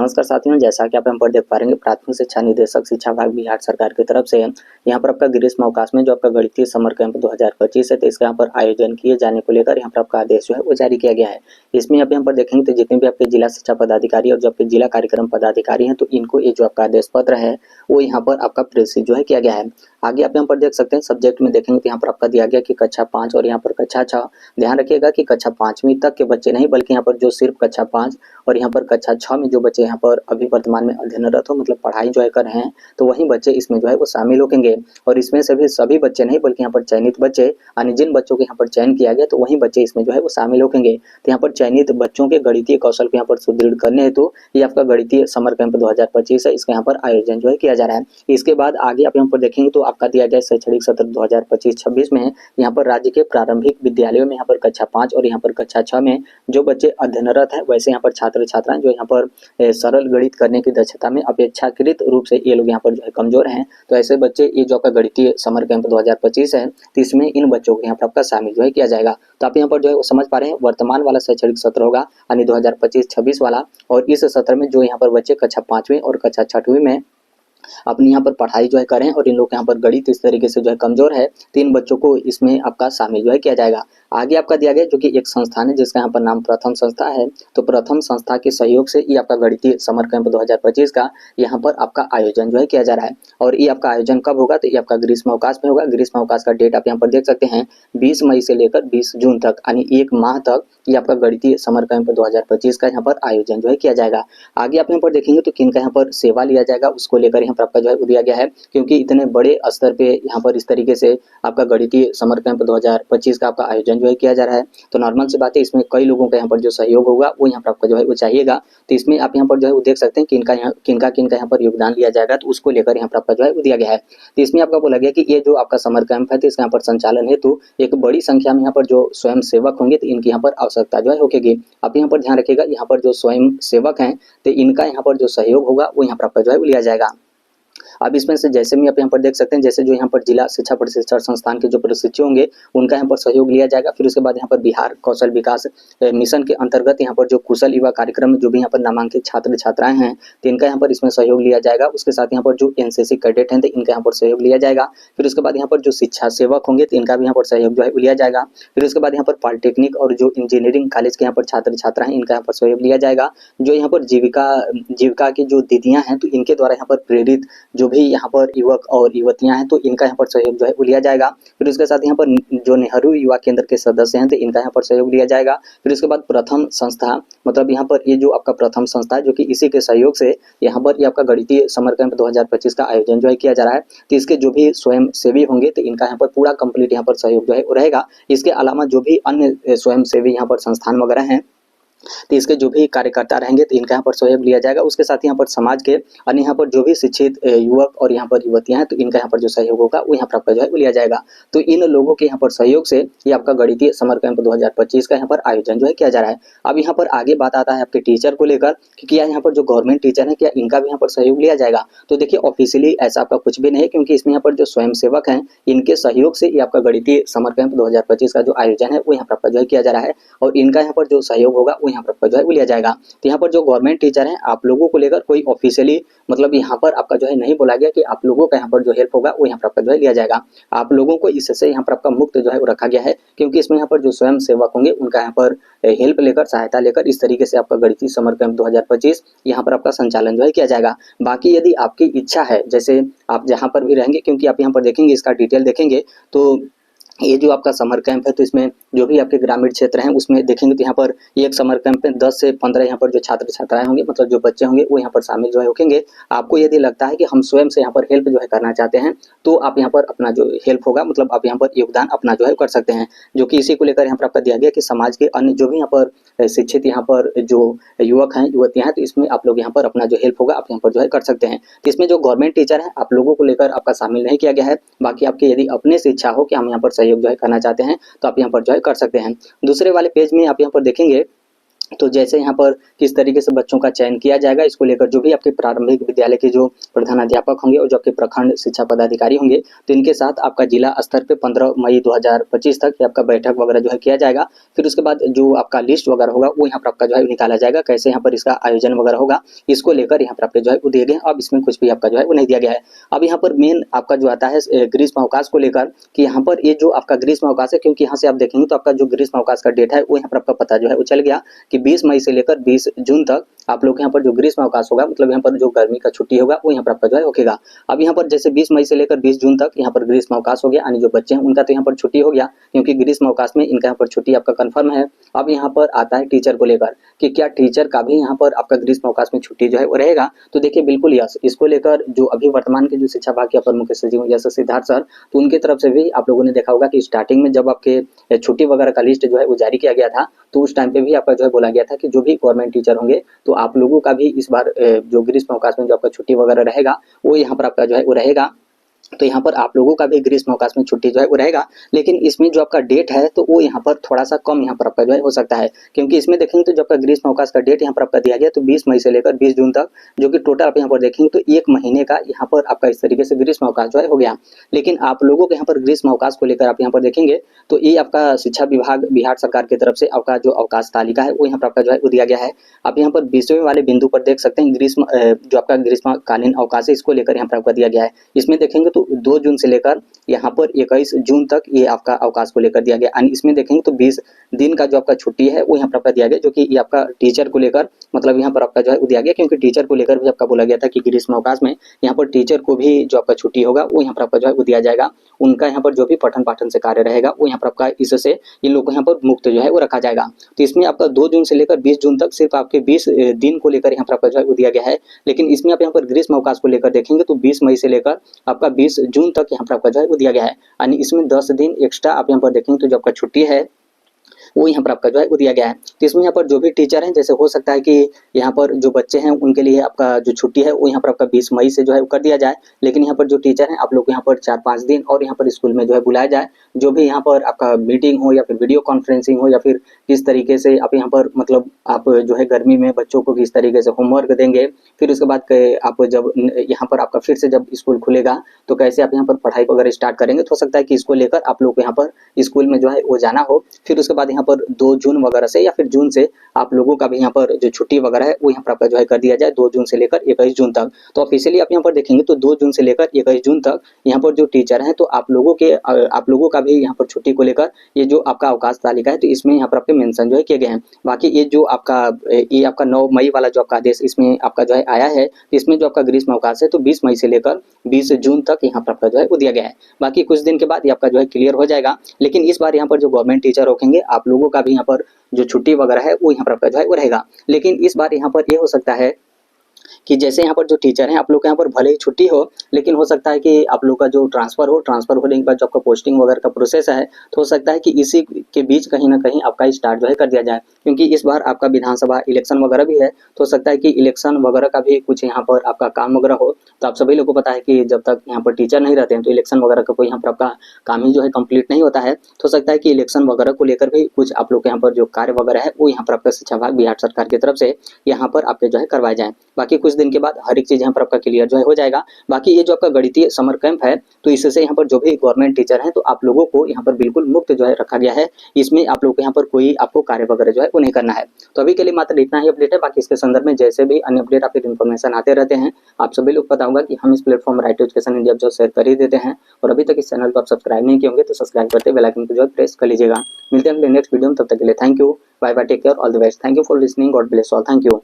नमस्कार साथियों, जैसा कि आप यहाँ पर देख पा रहे हैं प्राथमिक शिक्षा निदेशक शिक्षा विभाग बिहार सरकार की तरफ से यहाँ पर आपका ग्रीष्म अवकाश में जो आपका गणितीय समर कैंप 2025 है तो इसका यहाँ पर आयोजन किए जाने को लेकर यहाँ पर आपका आदेश जो है वो जारी किया गया है। इसमें आप यहाँ पर देखेंगे तो जितने भी आपके जिला शिक्षा पदाधिकारी और जो आपके जिला कार्यक्रम पदाधिकारी हैं तो इनको ये जो आपका आदेश पत्र है वो यहाँ पर आपका प्रेषित जो है किया गया है। आगे आप यहाँ पर देख सकते हैं सब्जेक्ट में देखेंगे तो यहाँ पर आपका दिया गया कि कक्षा 5 और यहाँ पर कक्षा 6। ध्यान रखिएगा कि कक्षा 5वीं तक के बच्चे नहीं बल्कि यहाँ पर जो सिर्फ कक्षा 5 और यहाँ पर कक्षा 6 में जो बच्चे यहाँ पर अभी वर्तमान में अध्ययनरत हो मतलब पढ़ाई जो है कर रहे हैं तो वही बच्चे इसमें जो है वो शामिल होंगे। और इसमें से भी सभी बच्चे नहीं बल्कि यहाँ पर चयनित बच्चे यानी जिन बच्चों के यहाँ पर चयन किया गया तो वही बच्चे इसमें जो है वो शामिल होंगे। तो यहाँ पर चयनित बच्चों के गणितीय कौशल को यहाँ पर सुदृढ़ करने हेतु ये आपका गणितीय समर कैंप 2025 है, इसका यहाँ पर आयोजन जो है किया जा रहा है। इसके बाद आगे आप यहाँ पर देखेंगे तो आपका दिया गया शैक्षणिक सत्र 2025-26 में यहाँ पर राज्य के प्रारंभिक विद्यालयों में यहाँ पर कक्षा 5 और यहाँ पर कक्षा 6 में जो बच्चे अध्ययनरत है वैसे यहाँ पर छात्र छात्राएं जो यहाँ पर सरल गणित करने की दक्षता में अपेक्षाकृत रूप से ये लोग यहाँ पर जो है कमजोर हैं तो ऐसे बच्चे ये जो आपका गणितीय समर कैंप 2025 है तो इसमें इन बच्चों को यहाँ पर आपका शामिल जो है किया जाएगा। तो आप यहाँ पर जो है वो समझ पा रहे हैं वर्तमान वाला शैक्षणिक सत्र होगा यानी 2025-26 वाला, और इस सत्र में जो यहाँ पर बच्चे कक्षा 5वीं और कक्षा 6वीं में अपनी यहाँ पर पढ़ाई जो है करें और इन लोग यहाँ पर गणित इस तरीके से जो है कमजोर है तो इन बच्चों को इसमें आपका शामिल जो है किया जाएगा। आगे आपका दिया गया जो कि एक संस्थान है जिसका यहाँ पर नाम प्रथम संस्था है तो प्रथम संस्था के सहयोग से ये आपका गणितीय समर कैंप 2025 का यहाँ पर आपका आयोजन जो है किया जा रहा है। और ये आपका आयोजन कब होगा तो ये आपका ग्रीष्म अवकाश में होगा। ग्रीष्म अवकाश का डेट आप यहाँ पर देख सकते हैं 20 मई से लेकर 20 जून तक यानी एक माह तक ये आपका गणितीय समर कैंप 2025 का यहाँ पर आयोजन जो है किया जाएगा। आगे आप यहाँ पर देखेंगे तो किन का यहाँ पर सेवा लिया जाएगा उसको लेकर यहाँ पर आपका जो है दिया गया है, क्योंकि इतने बड़े स्तर पे यहाँ पर इस तरीके से आपका गणितीय समर कैंप 2025 का आपका आयोजन जो है किया जा रहा है तो नॉर्मल सी बात है इसमें कई लोगों का यहाँ पर जो सहयोग होगा वो यहाँ पर आपका जो है वो चाहिएगा। तो इसमें आप यहाँ पर जो है वो देख सकते हैं किनका यहाँ पर योगदान लिया जाएगा तो उसको लेकर यहाँ पर आपका जो है वो दिया गया है। तो इसमें आपका बोला गया कि ये जो आपका समर कैंप है तो इसका यहाँ पर संचालन हेतु एक बड़ी संख्या में यहाँ पर जो स्वयं सेवक होंगे तो इनकी यहाँ पर आवश्यकता जो है होगी। आप यहाँ पर ध्यान रखिएगा यहाँ पर जो स्वयं सेवक हैं तो इनका यहाँ पर जो सहयोग होगा वो यहाँ पर आपका जो है वो लिया जाएगा। अब इसमें से जैसे भी आप यहाँ पर देख सकते हैं जैसे जो यहाँ पर जिला शिक्षा प्रशिक्षण संस्थान के जो प्रशिक्षु होंगे उनका यहाँ पर सहयोग लिया जाएगा। फिर उसके बाद यहाँ पर बिहार कौशल विकास मिशन के अंतर्गत यहाँ पर जो कुशल युवा कार्यक्रम में जो भी यहाँ पर नामांकित छात्र छात्राएं हैं तो इनका यहाँ पर इसमें सहयोग लिया जाएगा। उसके साथ यहाँ पर जो एनसीसी कैडेट हैं तो इनका यहाँ पर सहयोग लिया जाएगा। फिर उसके बाद यहाँ पर जो शिक्षा सेवक होंगे तो इनका भी यहाँ पर सहयोग जो है लिया जाएगा। फिर उसके बाद यहाँ पर पॉलिटेक्निक और जो इंजीनियरिंग कॉलेज के यहाँ पर छात्र छात्रा हैं इनका यहाँ पर सहयोग लिया जाएगा। जो यहाँ पर जीविका की जो दीदियाँ हैं तो इनके द्वारा यहाँ पर प्रेरित जो भी यहाँ पर युवक और युवतियां हैं तो इनका यहाँ पर सहयोग जो है लिया जाएगा। फिर उसके साथ यहाँ पर जो नेहरू युवा केंद्र के सदस्य हैं तो इनका यहाँ पर सहयोग लिया जाएगा। फिर उसके बाद प्रथम संस्था मतलब यहाँ पर ये जो आपका प्रथम संस्था है जो कि इसी के सहयोग से यहाँ पर ये आपका गणितीय समर कैंप 2025 का आयोजन जो है किया जा रहा है। तो इसके जो भी स्वयं सेवी होंगे तो इनका यहाँ पर पूरा कंप्लीट यहाँ पर सहयोग जो है रहेगा। इसके अलावा जो भी अन्य स्वयं सेवी यहाँ पर संस्थान वगैरह हैं तो इसके जो भी कार्यकर्ता रहेंगे तो इनका यहाँ पर सहयोग लिया जाएगा। उसके साथ यहाँ पर समाज के अन्य यहाँ पर जो भी शिक्षित युवक और यहाँ पर युवतियां हैं तो इनका यहाँ पर जो सहयोग होगा वो यहाँ पर आपका जो है लिया जाएगा। तो इन लोगों के यहाँ पर सहयोग से ये आपका गणितीय समर कैंप 2025 का यहाँ पर आयोजन जो है किया जा रहा है। अब यहाँ पर आगे बात आता है आपके टीचर को लेकर कि क्या यहाँ पर जो गवर्नमेंट टीचर है क्या इनका भी यहाँ पर सहयोग लिया जाएगा। तो देखिए ऑफिशियली ऐसा आपका कुछ भी नहीं है, क्योंकि इसमें यहाँ पर जो स्वयं सेवक हैं इनके सहयोग से ये आपका गणितीय समर कैंप 2025 का जो आयोजन है वो यहाँ पर आपका जो है किया जा रहा है और इनका यहाँ पर जो सहयोग होगा वो यहाँ पर आपका जो है वो लिया जाएगा। तो यहाँ पर जो गवर्नमेंट टीचर हैं आप लोगों को लेकर कोई ऑफिशियली मतलब यहाँ पर आपका जो है नहीं बोला गया कि आप लोगों का यहाँ पर जो हेल्प होगा वो यहाँ पर आपका जो है लिया जाएगा। आप लोगों को इससे यहाँ पर आपका मुक्त जो है वो रखा गया है, क्योंकि इसमें यहाँ पर जो स्वयं सेवक होंगे उनका यहाँ पर हेल्प लेकर सहायता लेकर इस तरीके से आपका गणितीय समर कैंप 2025 यहाँ पर आपका संचालन जो है किया जाएगा। बाकी यदि आपकी इच्छा है जैसे आप जहाँ पर भी रहेंगे, क्योंकि आप यहाँ पर देखेंगे इसका डिटेल देखेंगे तो ये जो आपका समर कैंप है तो इसमें जो भी आपके ग्रामीण क्षेत्र हैं उसमें देखेंगे तो यहाँ पर एक समर कैंप में 10 से 15 यहाँ पर जो छात्र छात्राएं होंगे मतलब जो बच्चे होंगे वो यहाँ पर शामिल जो है होंगे। आपको यदि लगता है कि हम स्वयं से यहाँ पर हेल्प जो है करना चाहते हैं तो आप यहाँ पर अपना जो हेल्प होगा मतलब आप यहाँ पर योगदान अपना जो है कर सकते हैं, जो कि इसी को लेकर यहाँ पर आपका दिया गया कि समाज के अन्य जो भी यहाँ पर शिक्षित यहाँ पर जो युवक हैं युवतियाँ हैं तो इसमें आप लोग यहाँ पर अपना जो हेल्प होगा आप यहाँ पर जो है कर सकते हैं। तो इसमें जो गवर्नमेंट टीचर है आप लोगों को लेकर आपका शामिल नहीं किया गया है। बाकी आपकी यदि अपने से इच्छा हो कि हम यहाँ पर सहयोग जो है करना चाहते हैं तो आप यहाँ पर जो है कर सकते हैं। दूसरे वाले पेज में आप यहाँ पर देखेंगे तो जैसे यहाँ पर किस तरीके से बच्चों का चयन किया जाएगा, इसको लेकर जो भी आपके प्रारंभिक विद्यालय के जो प्रधानाध्यापक होंगे और जो आपके प्रखंड शिक्षा पदाधिकारी होंगे, तो इनके साथ आपका जिला स्तर पे 15 मई 2025 तक आपका बैठक वगैरह जो है किया जाएगा। फिर उसके बाद जो आपका लिस्ट वगैरह होगा वो यहाँ पर आपका जो है निकाला जाएगा, कैसे यहाँ पर इसका आयोजन वगैरह होगा, इसको लेकर यहाँ पर आपके जो है वो दिए गए। अब इसमें कुछ भी आपका जो है वो नहीं दिया गया है। अब यहाँ पर मेन आपका जो आता है ग्रीष्म अवकाश को लेकर, कि यहाँ पर ये जो आपका ग्रीष्म अवकाश है, क्योंकि यहाँ से आप देखेंगे तो आपका जो ग्रीष्म अवकाश का डेट है वो यहाँ पर आपका पता जो है वो चल गया कि 20 मई से लेकर 20 जून तक आप लोग यहाँ पर जो ग्रीष्म अवकाश होगा, मतलब यहाँ पर जो गर्मी का छुट्टी होगा वो यहाँ पर आपका जो है होगा। अब यहाँ पर जैसे 20 मई से लेकर 20 जून तक यहाँ पर ग्रीष्म अवकाश हो गया, यानी जो बच्चे हैं उनका तो यहाँ पर छुट्टी हो गया, क्योंकि ग्रीष्म अवकाश में इनका यहाँ पर छुट्टी आपका कंफर्म है। अब यहाँ पर आता है टीचर को लेकर कि क्या टीचर का भी यहाँ पर आपका ग्रीष्म अवकाश में छुट्टी जो है वो रहेगा। तो देखिए बिल्कुल यस, इसको लेकर जो अभी वर्तमान के जो शिक्षा विभाग के अपर मुख्य सचिव जैसे सिद्धार्थ सर, तो उनकी तरफ से भी आप लोगों ने देखा होगा कि स्टार्टिंग में जब आपके छुट्टी वगैरह का लिस्ट जो है वो जारी किया गया था, तो उस टाइम पे भी आपका जो है बोला गया था कि जो भी गवर्नमेंट टीचर होंगे तो आप लोगों का भी इस बार जो ग्रीष्म अवकाश में जो आपका छुट्टी वगैरह रहेगा वो यहाँ पर आपका जो है वो रहेगा। तो यहाँ पर आप लोगों का भी ग्रीष्म अवकाश में छुट्टी जो है वो रहेगा, लेकिन इसमें जो आपका डेट है तो वो यहाँ पर थोड़ा सा कम यहाँ पर आपका जो है हो सकता है, क्योंकि इसमें देखेंगे तो जब आपका ग्रीष्म अवकाश का डेट यहाँ पर आपका दिया गया तो 20 मई से लेकर 20 जून तक, जो कि टोटल आप यहाँ पर देखेंगे तो 1 महीने का यहाँ पर आपका इस तरीके से ग्रीष्म अवकाश जो है हो गया। लेकिन आप लोगों के यहाँ पर ग्रीष्म अवकाश को लेकर आप यहाँ पर देखेंगे तो ये आपका शिक्षा विभाग बिहार सरकार की तरफ से आपका जो अवकाश तालिका है वो यहाँ पर आपका जो है वो दिया गया है। आप यहाँ पर 20वें वाले बिंदु पर देख सकते हैं ग्रीष्म जो आपका ग्रीष्मकालीन अवकाश है इसको लेकर यहाँ पर आपका दिया गया है। इसमें देखेंगे तो 2 जून से लेकर यहाँ पर 21 जून तक ये आपका अवकाश को लेकर दिया गया, यानी इसमें देखेंगे तो 20 दिन का जो आपका छुट्टी है वो यहाँ पर आपका दिया गया, जो कि ये आपका टीचर को लेकर मतलब यहाँ पर आपका जो है दिया गया, क्योंकि टीचर को लेकर भी आपका बोला गया था कि ग्रीष्म अवकाश में यहाँ पर टीचर को भी जो आपका छुट्टी होगा वो यहाँ पर आपका जो है वो दिया जाएगा। उनका यहाँ पर जो भी पठन पाठन से कार्य रहेगा वो यहाँ पर आपका इससे इन लोगों को यहाँ पर मुक्त जो है वो रखा जाएगा। तो इसमें आपका 2 जून से लेकर 20 जून तक सिर्फ आपके 20 दिन को लेकर यहाँ पर आपका जो है वो दिया गया है। लेकिन इसमें आप यहाँ पर ग्रीष्म अवकाश को लेकर देखेंगे तो 20 मई से लेकर आपका 20 जून तक यहाँ पर आपका जो है वो दिया गया है, यानी इसमें 10 दिन एक्स्ट्रा आप यहाँ पर देखेंगे तो जो आपका छुट्टी है वो यहाँ पर आपका जो है वो दिया गया है। तो इसमें यहाँ पर जो भी टीचर हैं, जैसे हो सकता है कि यहाँ पर जो बच्चे हैं उनके लिए आपका जो छुट्टी है वो यहाँ पर आपका 20 मई से जो है वो कर दिया जाए, लेकिन यहाँ पर जो टीचर हैं आप लोग यहाँ पर 4-5 दिन और यहाँ पर स्कूल में जो है बुलाया जाए, जो भी यहाँ पर आपका मीटिंग हो या फिर वीडियो कॉन्फ्रेंसिंग हो या फिर किस तरीके से आप यहाँ पर मतलब आप जो है गर्मी में बच्चों को किस तरीके से होमवर्क देंगे, फिर उसके बाद आप जब यहाँ पर आपका फिर से जब स्कूल खुलेगा तो कैसे आप यहाँ पर पढ़ाई वगैरह स्टार्ट करेंगे। तो हो सकता है कि इसको लेकर आप लोग को यहाँ पर स्कूल में जो है वो जाना हो। फिर उसके बाद यहाँ पर 2 जून वगैरह से या फिर जून से आप लोगों का भी यहाँ पर जो छुट्टी वगैरह है वो यहाँ पर आपका जो है कर दिया जाए 2 जून से लेकर 21 जून तक। तो ऑफिशियली आप यहाँ पर देखेंगे तो 2 जून से लेकर 21 जून तक यहाँ पर जो टीचर हैं तो आप लोगों का भी यहाँ पर छुट्टी को लेकर ये जो आपका अवकाश तालिका है तो इसमें यहाँ पर आपके मेंशन जो है किए गए हैं। बाकी ये जो आपका 9 मई वाला जो आपका आदेश इसमें आपका जो है आया है, इसमें जो आपका ग्रीष्म अवकाश है तो 20 मई से लेकर 20 जून तक यहाँ पर आपका जो है वो दिया गया है। बाकी कुछ दिन के बाद ये आपका जो है क्लियर हो जाएगा। लेकिन इस बार यहाँ पर जो गवर्नमेंट टीचर होंगे आप लोगों का भी यहाँ पर जो छुट्टी वगैरह है वो यहाँ पर आपका जो है वो रहेगा। लेकिन इस बार यहाँ पर ये हो सकता है कि जैसे यहाँ पर जो टीचर हैं आप लोग के यहाँ पर भले ही छुट्टी हो, लेकिन हो सकता है कि आप लोग का जो ट्रांसफर होने के बाद जो आपका पोस्टिंग वगैरह का प्रोसेस है तो हो सकता है कि इसी के बीच कहीं ना कहीं आपका स्टार्ट जो है कर दिया जाए, क्योंकि इस बार आपका विधानसभा इलेक्शन वगैरह भी है। तो हो सकता है कि इलेक्शन वगैरह का भी कुछ यहाँ पर आपका काम वगैरह हो। तो आप सभी लोग को पता है कि जब तक यहाँ पर टीचर नहीं रहते हैं तो इलेक्शन वगैरह का कोई यहाँ पर आपका काम ही जो है कंप्लीट नहीं होता है। तो हो सकता है कि इलेक्शन वगैरह को लेकर भी कुछ आप लोग के यहाँ पर जो कार्य वगैरह है वो यहाँ पर आपका शिक्षा विभाग बिहार सरकार की तरफ से यहाँ पर आपके जो है करवाए जाए। बाकी कुछ दिन के बाद हर एक चीज यहाँ पर आपका क्लियर जो है हो जाएगा। बाकी ये जो आपका गणितीय समर कैंप है तो इससे यहाँ पर जो भी गवर्नमेंट टीचर हैं तो आप लोगों को यहाँ पर बिल्कुल मुक्त जो है रखा गया है। इसमें आप लोग को यहाँ पर कोई आपको कार्य वगैरह जो है वो नहीं करना है। तो अभी के लिए मात्र इतना ही अपडेट है। बाकी इसके संदर्भ में जैसे भी अन्य अपडेट या फिर इन्फॉर्मेशन आते रहते हैं आप सभी लोग पता होगा कि हम इस platform right to education India जो शेयर कर ही देते हैं। और अभी तक इस चैनल को आप सब्सक्राइब नहीं किए होंगे तो सब्सक्राइब करते बेल आइकन को जो है प्रेस कर लीजिएगा। मिलते हैं अगले नेक्स्ट वीडियो में, तब तक के लिए thank you, bye bye, take care, all the best, thank you for listening, God bless all, thank you.